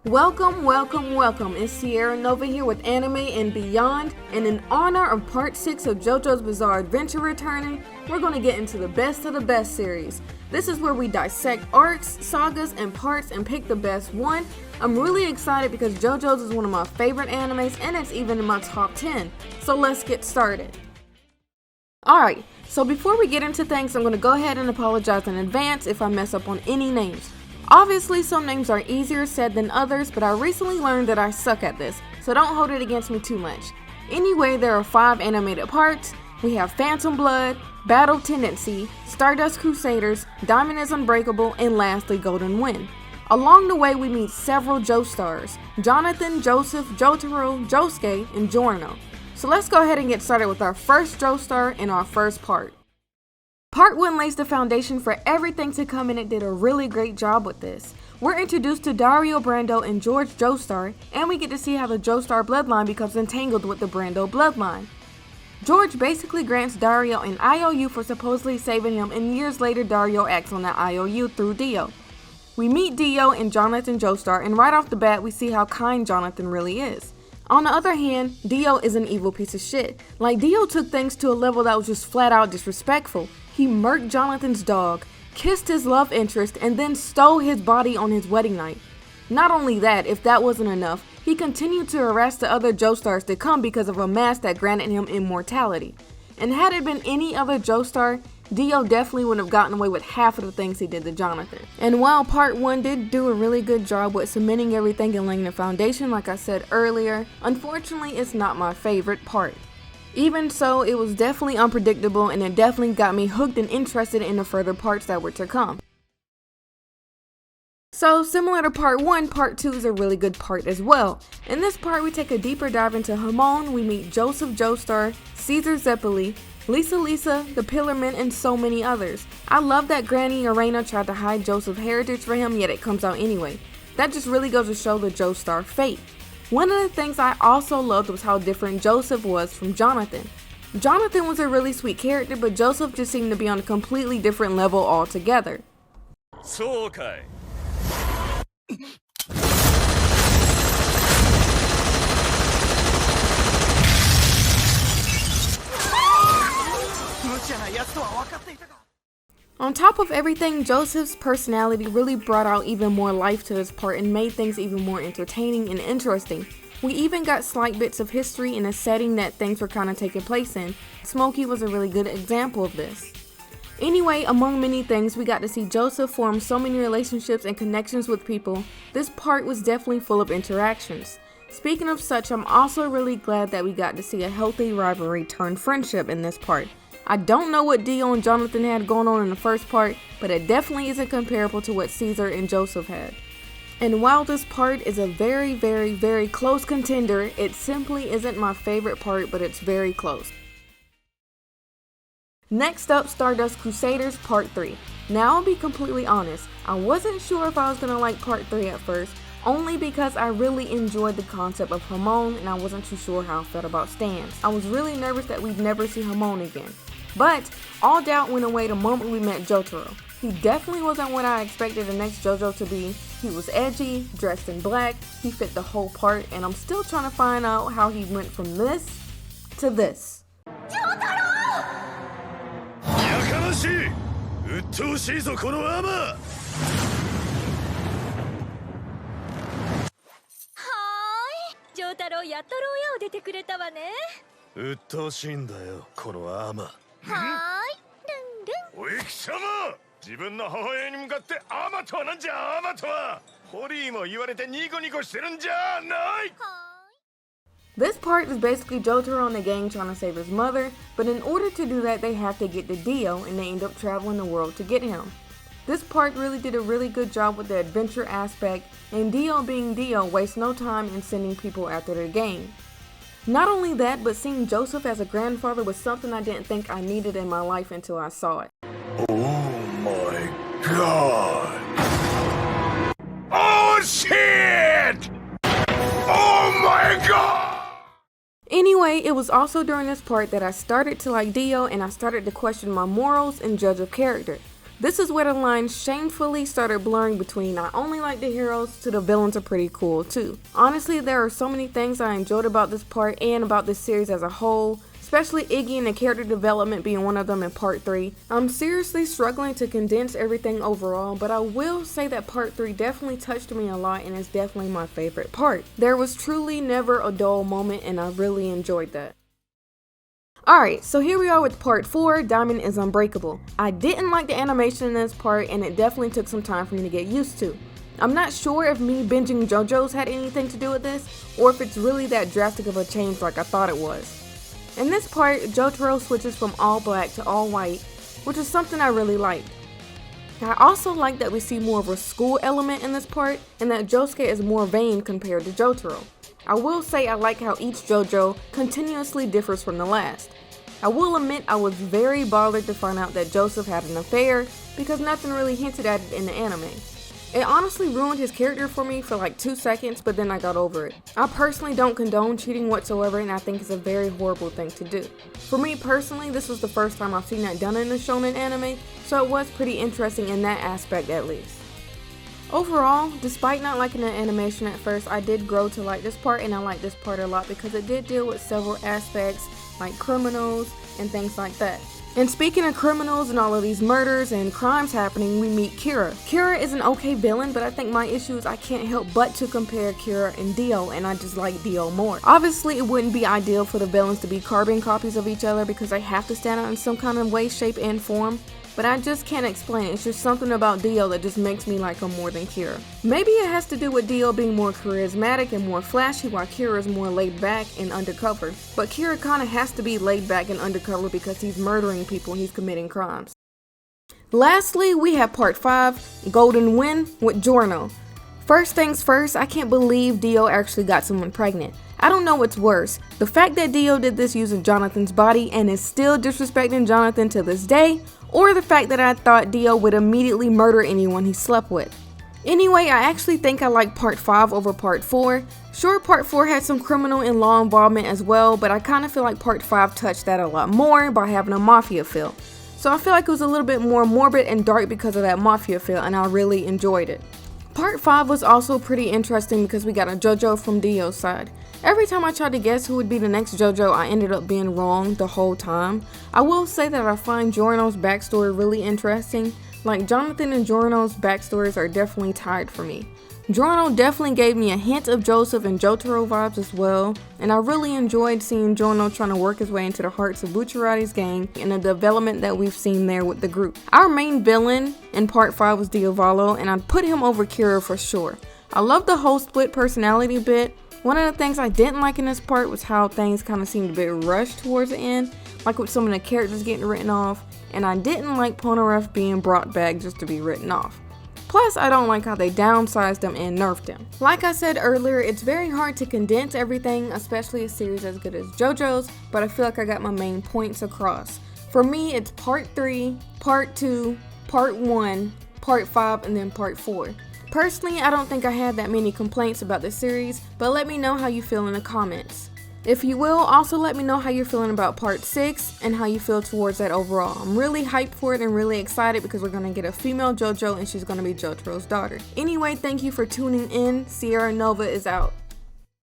Welcome. It's Sierra Nova here with Anime and Beyond, and in honor of part 6 of JoJo's Bizarre Adventure returning, we're going to get into the best of the best series. This is where we dissect arcs, sagas, and parts and pick the best one. I'm really excited because JoJo's is one of my favorite animes and it's even in my top 10. So let's get started. Alright, so before we get into things, I'm going to go ahead and apologize in advance if I mess up on any names. Obviously, some names are easier said than others, but I recently learned that I suck at this, so don't hold it against me too much. Anyway, there are 5 animated parts. We have Phantom Blood, Battle Tendency, Stardust Crusaders, Diamond is Unbreakable, and lastly Golden Wind. Along the way, we meet several Joestars: Jonathan, Joseph, Jotaro, Josuke, and Giorno. So let's go ahead and get started with our first Joestar in our first part. Part 1 lays the foundation for everything to come, and it did a really great job with this. We're introduced to Dario Brando and George Joestar, and we get to see how the Joestar bloodline becomes entangled with the Brando bloodline. George basically grants Dario an IOU for supposedly saving him, and years later Dario acts on that IOU through Dio. We meet Dio and Jonathan Joestar, and right off the bat we see how kind Jonathan really is. On the other hand, Dio is an evil piece of shit. Like, Dio took things to a level that was just flat out disrespectful. He murked Jonathan's dog, kissed his love interest, and then stole his body on his wedding night. Not only that, if that wasn't enough, he continued to harass the other Joestars to come because of a mask that granted him immortality. And had it been any other Joestar, Dio definitely would have gotten away with half of the things he did to Jonathan. And while part 1 did do a really good job with cementing everything and laying the foundation like I said earlier, unfortunately it's not my favorite part. Even so, it was definitely unpredictable, and it definitely got me hooked and interested in the further parts that were to come. So, similar to part 1, part 2 is a really good part as well. In this part, we take a deeper dive into Hamon, we meet Joseph Joestar, Caesar Zeppeli, Lisa, the Pillarmen, and so many others. I love that Granny Arena tried to hide Joseph's heritage for him, yet it comes out anyway. That just really goes to show the Joestar fate. One of the things I also loved was how different Joseph was from Jonathan. Jonathan was a really sweet character, but Joseph just seemed to be on a completely different level altogether. So okay. On top of everything, Joseph's personality really brought out even more life to this part and made things even more entertaining and interesting. We even got slight bits of history in a setting that things were kind of taking place in. Smokey was a really good example of this. Anyway, among many things, we got to see Joseph form so many relationships and connections with people. This part was definitely full of interactions. Speaking of such, I'm also really glad that we got to see a healthy rivalry turn friendship in this part. I don't know what Dio and Jonathan had going on in the first part, but it definitely isn't comparable to what Caesar and Joseph had. And while this part is a very close contender, it simply isn't my favorite part, but it's very close. Next up, Stardust Crusaders Part 3. Now I'll be completely honest, I wasn't sure if I was gonna like Part 3 at first, only because I really enjoyed the concept of Hamon and I wasn't too sure how I felt about Stans. I was really nervous that we'd never see Hamon again. But all doubt went away the moment we met Jotaro. He definitely wasn't what I expected the next JoJo to be. He was edgy, dressed in black, he fit the whole part, and I'm still trying to find out how he went from this to this. Jotaro! Yakamashi! Uttoushii zo kono armor! Hi! Jotaro, yatta roya o dete kureta wa ne. うっとうしいんだよこのアーマー。はーい、ルンルン。おい貴様、自分の母親に向かってアーマーとはなんじゃアーマーとは。ホリーも言われてニコニコしてるんじゃない。This part is basically Jotaro and the gang trying to save his mother, but in order to do that they have to get to Dio, and they end up traveling the world to get him. This part really did a really good job with the adventure aspect, and Dio being Dio wastes no time in sending people after their gang. Not only that, but seeing Joseph as a grandfather was something I didn't think I needed in my life until I saw it. Oh my god! Oh shit! Oh my god! Anyway, it was also during this part that I started to like Dio and I started to question my morals and judge of character. This is where the lines shamefully started blurring between I only like the heroes to the villains are pretty cool too. Honestly, there are so many things I enjoyed about this part and about this series as a whole, especially Iggy and the character development being one of them in part 3. I'm seriously struggling to condense everything overall, but I will say that part 3 definitely touched me a lot and is definitely my favorite part. There was truly never a dull moment and I really enjoyed that. Alright, so here we are with part 4, Diamond is Unbreakable. I didn't like the animation in this part and it definitely took some time for me to get used to. I'm not sure if me binging JoJo's had anything to do with this, or if it's really that drastic of a change like I thought it was. In this part, Jotaro switches from all black to all white, which is something I really liked. I also like that we see more of a school element in this part, and that Josuke is more vain compared to Jotaro. I will say I like how each JoJo continuously differs from the last. I will admit I was very bothered to find out that Joseph had an affair, because nothing really hinted at it in the anime. It honestly ruined his character for me for like 2 seconds, but then I got over it. I personally don't condone cheating whatsoever, and I think it's a very horrible thing to do. For me personally, this was the first time I've seen that done in a shonen anime, so it was pretty interesting in that aspect at least. Overall, despite not liking the animation at first, I did grow to like this part, and I like this part a lot because it did deal with several aspects like criminals and things like that. And speaking of criminals and all of these murders and crimes happening, we meet Kira. Kira is an okay villain, but I think my issue is I can't help but to compare Kira and Dio, and I just like Dio more. Obviously, it wouldn't be ideal for the villains to be carbon copies of each other because they have to stand out in some kind of way, shape, and form. But I just can't explain it. It's just something about Dio that just makes me like him more than Kira. Maybe it has to do with Dio being more charismatic and more flashy while Kira is more laid back and undercover. But Kira kinda has to be laid back and undercover because he's murdering people and he's committing crimes. Lastly, we have part 5, Golden Wind with Giorno. First things first, I can't believe Dio actually got someone pregnant. I don't know what's worse, the fact that Dio did this using Jonathan's body and is still disrespecting Jonathan to this day, or the fact that I thought Dio would immediately murder anyone he slept with. Anyway, I actually think I like part 5 over part 4. Sure, part 4 had some criminal and law involvement as well, but I kind of feel like part 5 touched that a lot more by having a mafia feel. So I feel like it was a little bit more morbid and dark because of that mafia feel, and I really enjoyed it. Part 5 was also pretty interesting because we got a JoJo from Dio's side. Every time I tried to guess who would be the next JoJo, I ended up being wrong the whole time. I will say that I find Giorno's backstory really interesting. Like, Jonathan and Giorno's backstories are definitely tied for me. Giorno definitely gave me a hint of Joseph and Jotaro vibes as well, and I really enjoyed seeing Giorno trying to work his way into the hearts of Bucciarati's gang and the development that we've seen there with the group. Our main villain in part 5 was Diavolo, and I'd put him over Kira for sure. I love the whole split personality bit. One of the things I didn't like in this part was how things kind of seemed a bit rushed towards the end, like with some of the characters getting written off, and I didn't like Polnareff being brought back just to be written off. Plus, I don't like how they downsized him and nerfed him. Like I said earlier, it's very hard to condense everything, especially a series as good as JoJo's, but I feel like I got my main points across. For me, it's part 3, part 2, part 1, part 5, and then part 4. Personally, I don't think I had that many complaints about the series, but let me know how you feel in the comments. If you will, also let me know how you're feeling about part 6 and how you feel towards that overall. I'm really hyped for it and really excited because we're going to get a female JoJo and she's going to be Jotaro's daughter. Anyway, thank you for tuning in. Sierra Nova is out.